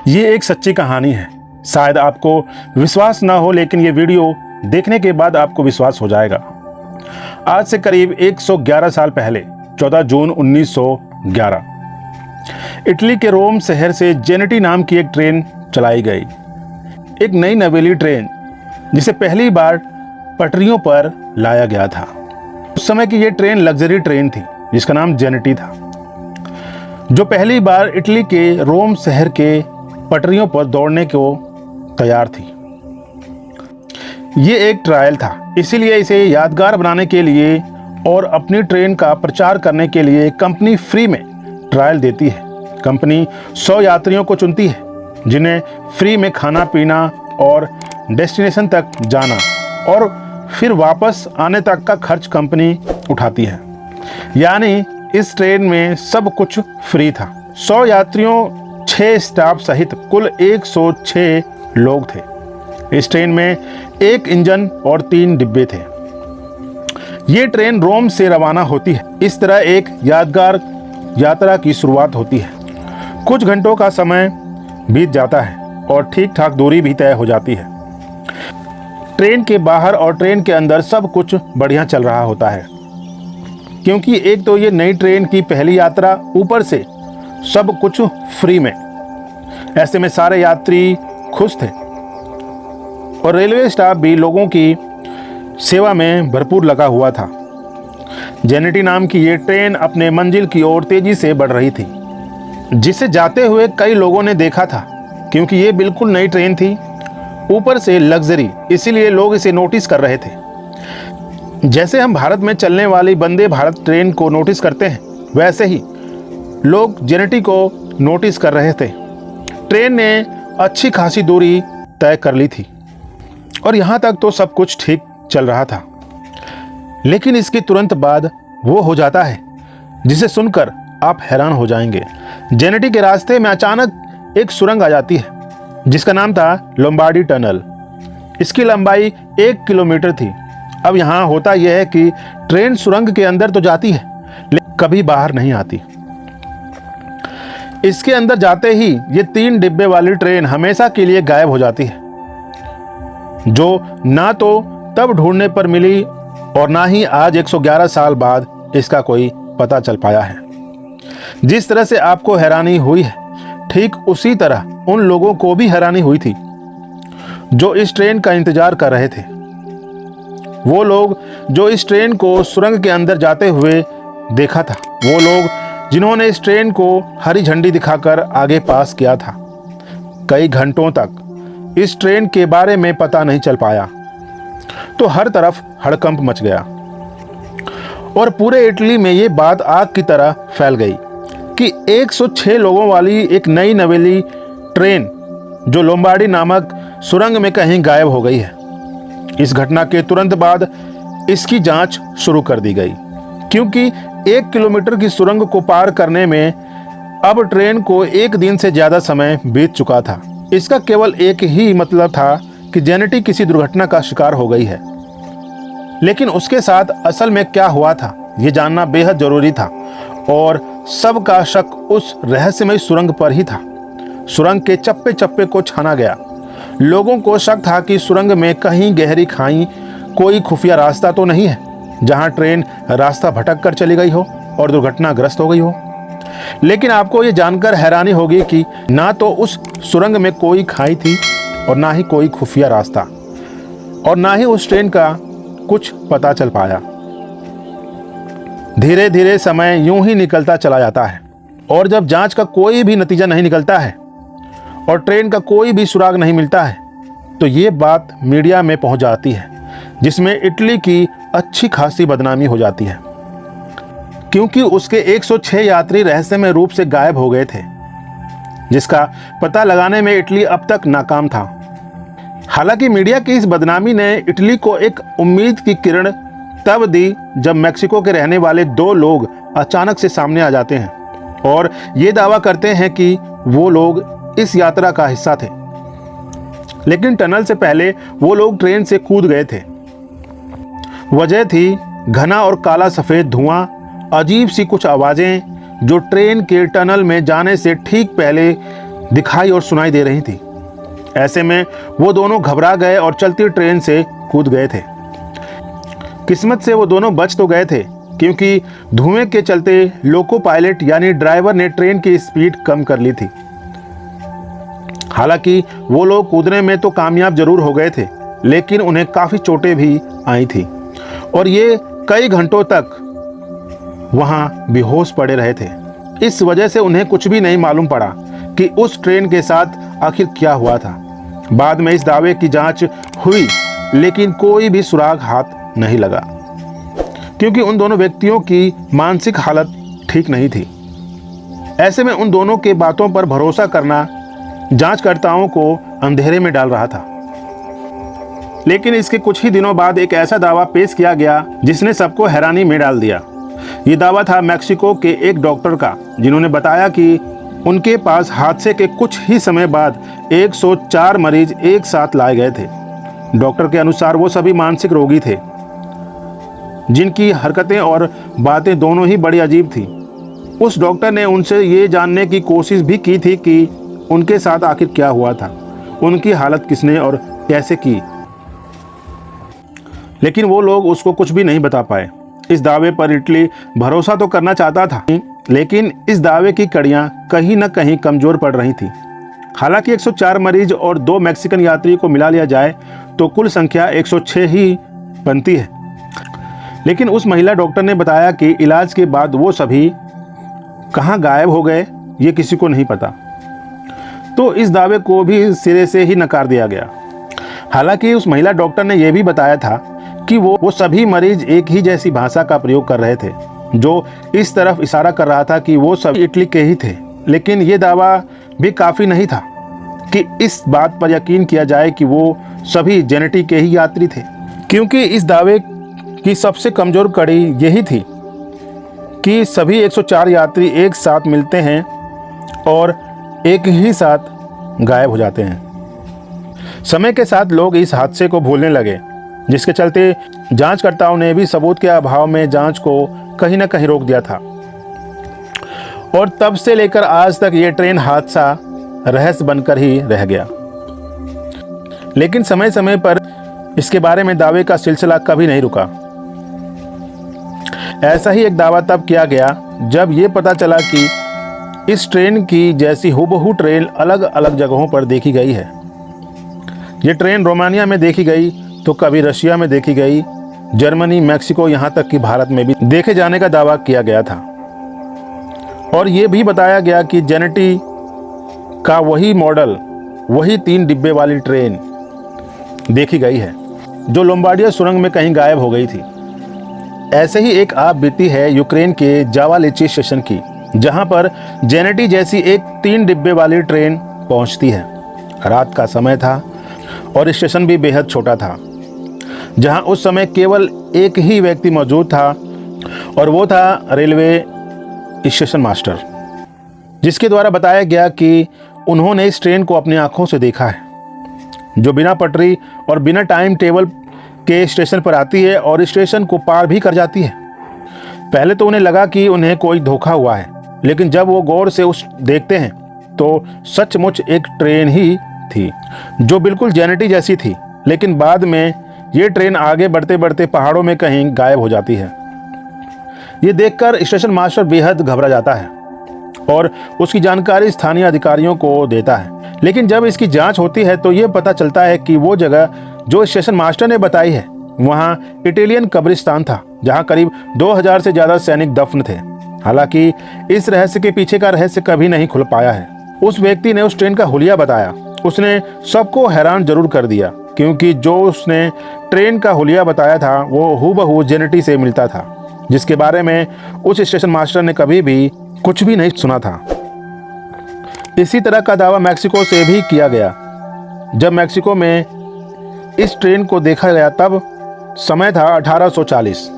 ये एक सच्ची कहानी है। शायद आपको विश्वास ना हो, लेकिन ये वीडियो देखने के बाद आपको विश्वास हो जाएगा। आज से करीब 111 साल पहले 14 जून 1911 इटली के रोम शहर से जेनेटी नाम की एक ट्रेन चलाई गई। एक नई नवेली ट्रेन जिसे पहली बार पटरियों पर लाया गया था। उस समय की ये ट्रेन लग्जरी ट्रेन थी जिसका नाम जेनेटी था, जो पहली बार इटली के रोम शहर के पटरियों पर दौड़ने को तैयार थी। ये एक ट्रायल था, इसीलिए इसे यादगार बनाने के लिए और अपनी ट्रेन का प्रचार करने के लिए कंपनी फ्री में ट्रायल देती है। कंपनी 100 यात्रियों को चुनती है जिन्हें फ्री में खाना पीना और डेस्टिनेशन तक जाना और फिर वापस आने तक का खर्च कंपनी उठाती है। यानी इस ट्रेन में सब कुछ फ्री था। 100 यात्रियों, 6 स्टाफ सहित कुल 106 लोग थे। इस ट्रेन में 1 इंजन और 3 डिब्बे थे। ये ट्रेन रोम से रवाना होती है। इस तरह एक यादगार यात्रा की शुरुआत होती है। कुछ घंटों का समय बीत जाता है और ठीक ठाक दूरी भी तय हो जाती है। ट्रेन के बाहर और ट्रेन के अंदर सब कुछ बढ़िया चल रहा होता है, क्योंकि एक तो ये नई ट्रेन की पहली यात्रा, ऊपर से सब कुछ फ्री में। ऐसे में सारे यात्री खुश थे और रेलवे स्टाफ भी लोगों की सेवा में भरपूर लगा हुआ था। जेनेटी नाम की ये ट्रेन अपने मंजिल की ओर तेजी से बढ़ रही थी, जिसे जाते हुए कई लोगों ने देखा था। क्योंकि ये बिल्कुल नई ट्रेन थी, ऊपर से लग्जरी, इसीलिए लोग इसे नोटिस कर रहे थे। जैसे हम भारत में चलने वाली वंदे भारत ट्रेन को नोटिस करते हैं, वैसे ही लोग जेनेटी को नोटिस कर रहे थे। ट्रेन ने अच्छी खासी दूरी तय कर ली थी और यहाँ तक तो सब कुछ ठीक चल रहा था। लेकिन इसके तुरंत बाद वो हो जाता है जिसे सुनकर आप हैरान हो जाएंगे। जेनेटी के रास्ते में अचानक एक सुरंग आ जाती है जिसका नाम था लोम्बार्डी टनल। इसकी लंबाई 1 किलोमीटर थी। अब यहाँ होता यह है कि ट्रेन सुरंग के अंदर तो जाती है लेकिन कभी बाहर नहीं आती। इसके अंदर जाते ही ये 3 डिब्बे वाली ट्रेन हमेशा के लिए गायब हो जाती है, जो ना तो तब ढूंढने पर मिली और ना ही आज 111 साल बाद इसका कोई पता चल पाया है। जिस तरह से आपको हैरानी हुई है, ठीक उसी तरह उन लोगों को भी हैरानी हुई थी जो इस ट्रेन का इंतजार कर रहे थे। वो लोग जो इस ट्रेन को सुरंग के अंदर जाते हुए देखा था, वो लोग जिन्होंने इस ट्रेन को हरी झंडी दिखाकर आगे पास किया था। कई घंटों तक इस ट्रेन के बारे में पता नहीं चल पाया, तो हर तरफ हड़कंप मच गया और पूरे इटली में ये बात आग की तरह फैल गई कि 106 लोगों वाली एक नई नवेली ट्रेन जो लोम्बार्डी नामक सुरंग में कहीं गायब हो गई है। इस घटना के तुरंत बाद इसकी जांच शुरू कर दी गई, क्योंकि 1 किलोमीटर की सुरंग को पार करने में अब ट्रेन को 1 दिन से ज्यादा समय बीत चुका था। इसका केवल एक ही मतलब था कि जेनेटी किसी दुर्घटना का शिकार हो गई है। लेकिन उसके साथ असल में क्या हुआ था, ये जानना बेहद जरूरी था और सबका शक उस रहस्यमय सुरंग पर ही था। सुरंग के चप्पे चप्पे को छाना गया। लोगों को शक था कि सुरंग में कहीं गहरी खाई, कोई खुफिया रास्ता तो नहीं है जहां ट्रेन रास्ता भटक कर चली गई हो और दुर्घटनाग्रस्त हो गई हो। लेकिन आपको ये जानकर हैरानी होगी कि ना तो उस सुरंग में कोई खाई थी और ना ही कोई खुफिया रास्ता, और ना ही उस ट्रेन का कुछ पता चल पाया। धीरे धीरे समय यूं ही निकलता चला जाता है और जब जांच का कोई भी नतीजा नहीं निकलता है और ट्रेन का कोई भी सुराग नहीं मिलता है, तो ये बात मीडिया में पहुंच जाती है, जिसमें इटली की अच्छी खासी बदनामी हो जाती है, क्योंकि उसके 106 यात्री रहस्यमय रूप से गायब हो गए थे, जिसका पता लगाने में इटली अब तक नाकाम था। हालांकि मीडिया की इस बदनामी ने इटली को एक उम्मीद की किरण तब दी जब मैक्सिको के रहने वाले 2 लोग अचानक से सामने आ जाते हैं और ये दावा करते हैं कि वो लोग इस यात्रा का हिस्सा थे। लेकिन टनल से पहले वो लोग ट्रेन से कूद गए थे। वजह थी घना और काला सफेद धुआं, अजीब सी कुछ आवाजें जो ट्रेन के टनल में जाने से ठीक पहले दिखाई और सुनाई दे रही थी। ऐसे में वो दोनों घबरा गए और चलती ट्रेन से कूद गए थे। किस्मत से वो दोनों बच तो गए थे, क्योंकि धुएं के चलते लोको पायलट यानी ड्राइवर ने ट्रेन की स्पीड कम कर ली थी। हालांकि वो लोग कूदने में तो कामयाब जरूर हो गए थे, लेकिन उन्हें काफी चोटें भी आई थी और ये कई घंटों तक वहां बेहोश पड़े रहे थे। इस वजह से उन्हें कुछ भी नहीं मालूम पड़ा कि उस ट्रेन के साथ आखिर क्या हुआ था। बाद में इस दावे की जांच हुई, लेकिन कोई भी सुराग हाथ नहीं लगा, क्योंकि उन दोनों व्यक्तियों की मानसिक हालत ठीक नहीं थी। ऐसे में उन दोनों के बातों पर भरोसा करना जांचकर्ताओं को अंधेरे में डाल रहा था। लेकिन इसके कुछ ही दिनों बाद एक ऐसा दावा पेश किया गया जिसने सबको हैरानी में डाल दिया। ये दावा था मैक्सिको के एक डॉक्टर का, जिन्होंने बताया कि उनके पास हादसे के कुछ ही समय बाद 104 मरीज एक साथ लाए गए थे। डॉक्टर के अनुसार वो सभी मानसिक रोगी थे, जिनकी हरकतें और बातें दोनों ही बड़ी अजीब थी। उस डॉक्टर ने उनसे ये जानने की कोशिश भी की थी कि उनके साथ आखिर क्या हुआ था, उनकी हालत किसने और कैसे की, लेकिन वो लोग उसको कुछ भी नहीं बता पाए। इस दावे पर इटली भरोसा तो करना चाहता था, लेकिन इस दावे की कड़ियां कहीं न कहीं कमजोर पड़ रही थी। हालांकि 104 मरीज और 2 मैक्सिकन यात्री को मिला लिया जाए तो कुल संख्या 106 ही बनती है। लेकिन उस महिला डॉक्टर ने बताया कि इलाज के बाद वो सभी कहां गायब हो गए ये किसी को नहीं पता, तो इस दावे को भी सिरे से ही नकार दिया गया। हालांकि उस महिला डॉक्टर ने यह भी बताया था कि वो सभी मरीज एक ही जैसी भाषा का प्रयोग कर रहे थे, जो इस तरफ इशारा कर रहा था कि वो सब इटली के ही थे। लेकिन ये दावा भी काफ़ी नहीं था कि इस बात पर यकीन किया जाए कि वो सभी जेनेटी के ही यात्री थे, क्योंकि इस दावे की सबसे कमज़ोर कड़ी यही थी कि सभी 104 यात्री एक साथ मिलते हैं और एक ही साथ गायब हो जाते हैं। समय के साथ लोग इस हादसे को भूलने लगे, जिसके चलते जांचकर्ताओं ने भी सबूत के अभाव में जांच को कहीं न कहीं रोक दिया था। और तब से लेकर आज तक ये ट्रेन हादसा रहस्य बनकर ही रह गया। लेकिन समय समय पर इसके बारे में दावे का सिलसिला कभी नहीं रुका। ऐसा ही एक दावा तब किया गया जब ये पता चला कि इस ट्रेन की जैसी हूबहू ट्रेन अलग अलग जगहों पर देखी गई है। ये ट्रेन रोमानिया में देखी गई तो कभी रशिया में देखी गई, जर्मनी, मैक्सिको, यहाँ तक कि भारत में भी देखे जाने का दावा किया गया था। और ये भी बताया गया कि जेनेटी का वही मॉडल, वही 3 डिब्बे वाली ट्रेन देखी गई है जो लोम्बार्डिया सुरंग में कहीं गायब हो गई थी। ऐसे ही एक आप बीती है यूक्रेन के जावालिची स्टेशन की, जहां पर जेनेटी जैसी एक 3 डिब्बे वाली ट्रेन पहुंचती है। रात का समय था और स्टेशन भी बेहद छोटा था, जहां उस समय केवल एक ही व्यक्ति मौजूद था और वो था रेलवे स्टेशन मास्टर, जिसके द्वारा बताया गया कि उन्होंने इस ट्रेन को अपनी आंखों से देखा है, जो बिना पटरी और बिना टाइम टेबल के स्टेशन पर आती है और स्टेशन को पार भी कर जाती है। पहले तो उन्हें लगा कि उन्हें कोई धोखा हुआ है, लेकिन जब वो गौर से उस देखते हैं तो सचमुच एक ट्रेन ही थी जो बिल्कुल जेनेटी जैसी थी। लेकिन बाद में ये ट्रेन आगे बढ़ते बढ़ते पहाड़ों में कहीं गायब हो जाती है। ये देखकर स्टेशन मास्टर बेहद घबरा जाता है और उसकी जानकारी स्थानीय अधिकारियों को देता है। लेकिन जब इसकी जांच होती है तो ये पता चलता है कि वो जगह जो स्टेशन मास्टर ने बताई है वहाँ इटालियन कब्रिस्तान था, जहाँ करीब 2000 से ज़्यादा सैनिक दफन थे। हालांकि इस रहस्य के पीछे का रहस्य कभी नहीं खुल पाया है। उस व्यक्ति ने उस ट्रेन का हुलिया बताया, उसने सबको हैरान जरूर कर दिया, क्योंकि जो उसने ट्रेन का हुलिया बताया था वो हूबहू जेनेटी से मिलता था, जिसके बारे में उस स्टेशन मास्टर ने कभी भी कुछ भी नहीं सुना था। इसी तरह का दावा मैक्सिको से भी किया गया। जब मैक्सिको में इस ट्रेन को देखा गया तब समय था 1840।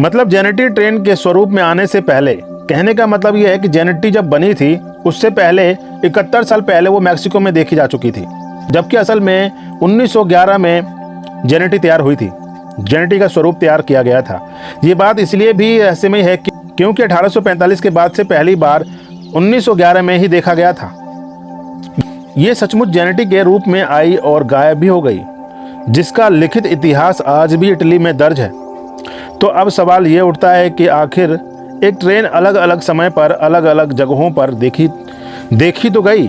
मतलब जेनेटी ट्रेन के स्वरूप में आने से पहले, कहने का मतलब यह है कि जेनेटी जब बनी थी उससे पहले 71 साल पहले वो मैक्सिको में देखी जा चुकी थी, जबकि असल में 1911 में जेनेटी तैयार हुई थी। जेनेटी का स्वरूप तैयार किया गया था। ये बात इसलिए भी रहस्यमय है क्योंकि 1845 के बाद से पहली बार 1911 में ही देखा गया था। ये सचमुच जेनेटी के रूप में आई और गायब भी हो गई, जिसका लिखित इतिहास आज भी इटली में दर्ज है। तो अब सवाल ये उठता है कि आखिर एक ट्रेन अलग अलग समय पर अलग अलग जगहों पर देखी तो गई,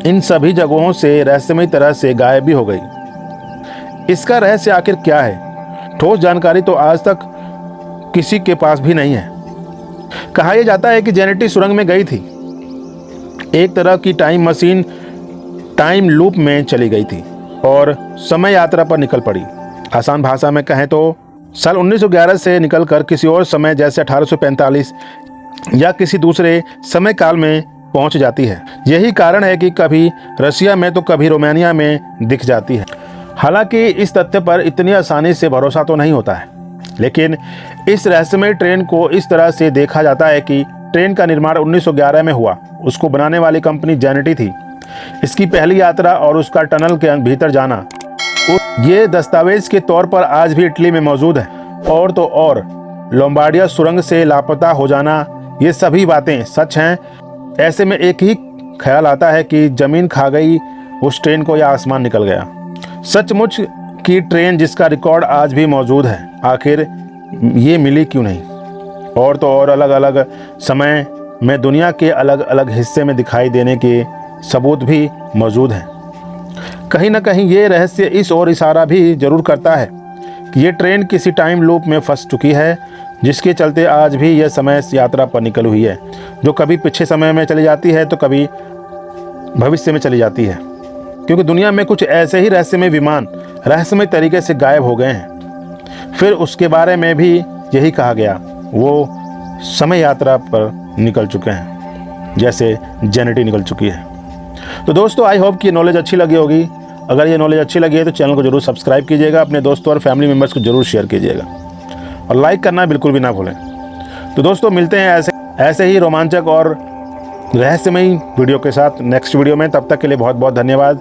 इन सभी जगहों से रहस्यमयी तरह से गायब भी हो गई। इसका रहस्य आखिर क्या है? ठोस जानकारी तो आज तक किसी के पास भी नहीं है। कहा यह जाता है कि जेनेटी सुरंग में गई थी, एक तरह की टाइम मशीन टाइम लूप में चली गई थी और समय यात्रा पर निकल पड़ी। आसान भाषा में कहें तो साल 1911 से निकलकर किसी और समय जैसे 1845 या किसी दूसरे समय काल में पहुंच जाती है। यही कारण है कि कभी रशिया में तो कभी रोमानिया में दिख जाती है। हालांकि इस तथ्य पर इतनी आसानी से भरोसा तो नहीं होता है, लेकिन इस रहस्यमय ट्रेन को इस तरह से देखा जाता है कि ट्रेन का निर्माण 1911 में हुआ। उसको बनाने वाली कंपनी जेनेटी थी। इसकी पहली यात्रा और उसका टनल के भीतर जाना, ये दस्तावेज के तौर पर आज भी इटली में मौजूद है। और तो और लोम्बार्डिया सुरंग से लापता हो जाना, ये सभी बातें सच हैं। ऐसे में एक ही ख्याल आता है कि जमीन खा गई उस ट्रेन को या आसमान निकल गया। सचमुच की ट्रेन जिसका रिकॉर्ड आज भी मौजूद है, आखिर ये मिली क्यों नहीं? और तो और अलग अलग समय में दुनिया के अलग अलग हिस्से में दिखाई देने के सबूत भी मौजूद हैं। कहीं ना कहीं ये रहस्य इस ओर इशारा भी जरूर करता है कि ये ट्रेन किसी टाइम लूप में फंस चुकी है, जिसके चलते आज भी यह समय यात्रा पर निकल हुई है, जो कभी पीछे समय में चली जाती है तो कभी भविष्य में चली जाती है। क्योंकि दुनिया में कुछ ऐसे ही रहस्यमय विमान रहस्यमय तरीके से गायब हो गए हैं। फिर उसके बारे में भी यही कहा गया, वो समय यात्रा पर निकल चुके हैं, जैसे जेनेटी निकल चुकी है। तो दोस्तों, आई होप कि नॉलेज अच्छी लगी होगी। अगर ये नॉलेज अच्छी लगी है तो चैनल को जरूर सब्सक्राइब कीजिएगा, अपने दोस्तों और फैमिली मेम्बर्स को जरूर शेयर कीजिएगा और लाइक करना बिल्कुल भी ना भूलें। तो दोस्तों, मिलते हैं ऐसे ही रोमांचक और रहस्यमयी वीडियो के साथ नेक्स्ट वीडियो में। तब तक के लिए बहुत बहुत धन्यवाद।